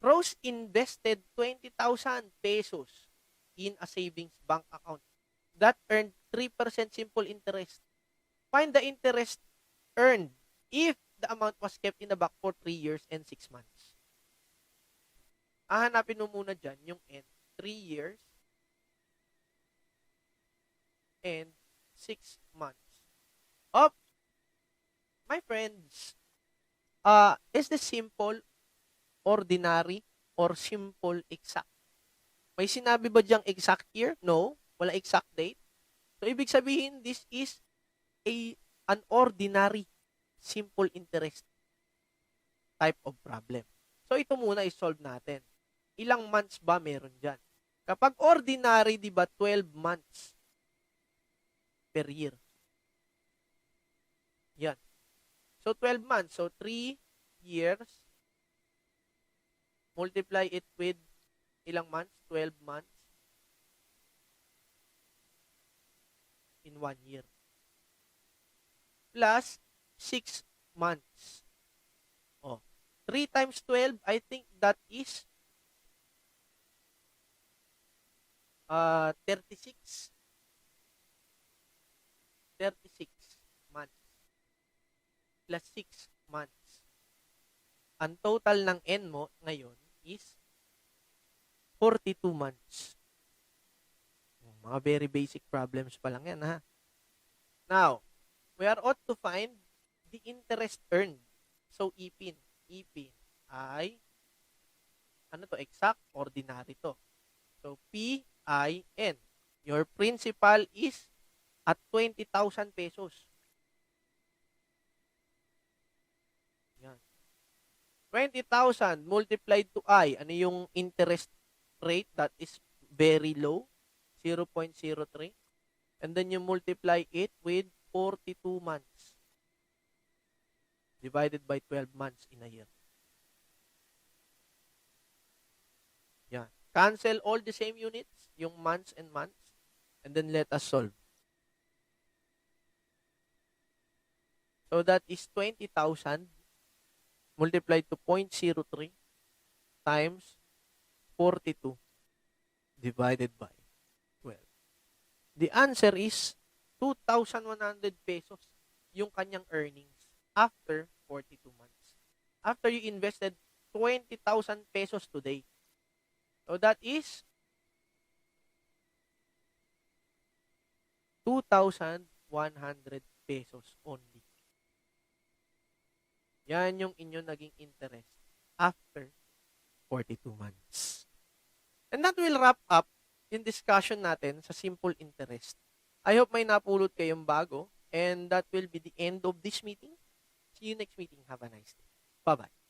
Rose invested 20,000 pesos in a savings bank account that earned 3% simple interest. Find the interest earned if the amount was kept in the bank for 3 years and 6 months. Hahanapin mo muna dyan yung N. 3 years and 6 months. My friends, is this simple, ordinary, or simple exact? May sinabi ba diyang exact year? No. Wala exact date. So, ibig sabihin, this is an ordinary simple interest type of problem. So, ito muna i-solve natin. Ilang months ba meron dyan? Kapag ordinary, di ba, 12 months per year. Yan. So, 12 months. So, 3 years. Multiply it with ilang months? 12 months in 1 year. Plus 6 months. 3 times 12, I think that is 36. 36 months. Plus 6 months. Ang total ng N mo ngayon is 42 months. Mga very basic problems pa lang yan, ha? Now, we are ought to find the interest earned. So, ipin ay, exact, ordinary to. So, PIN. Your principal is at 20,000 pesos. Yan. 20,000 multiplied to I. Ano yung interest rate? That is very low. 0.03. And then you multiply it with 42 months. Divided by 12 months in a year. Yan. Cancel all the same units, yung months and months, and then let us solve. So that is 20,000 multiplied to 0.03 times 42 divided by 12. The answer is 2,100 pesos yung kanyang earnings after 42 months. After you invested 20,000 pesos today. So that is 2,100 pesos only. Yan yung inyong naging interest after 42 months. And that will wrap up yung discussion natin sa simple interest. I hope may napulot kayong bago, and that will be the end of this meeting. See you next meeting. Have a nice day. Bye-bye.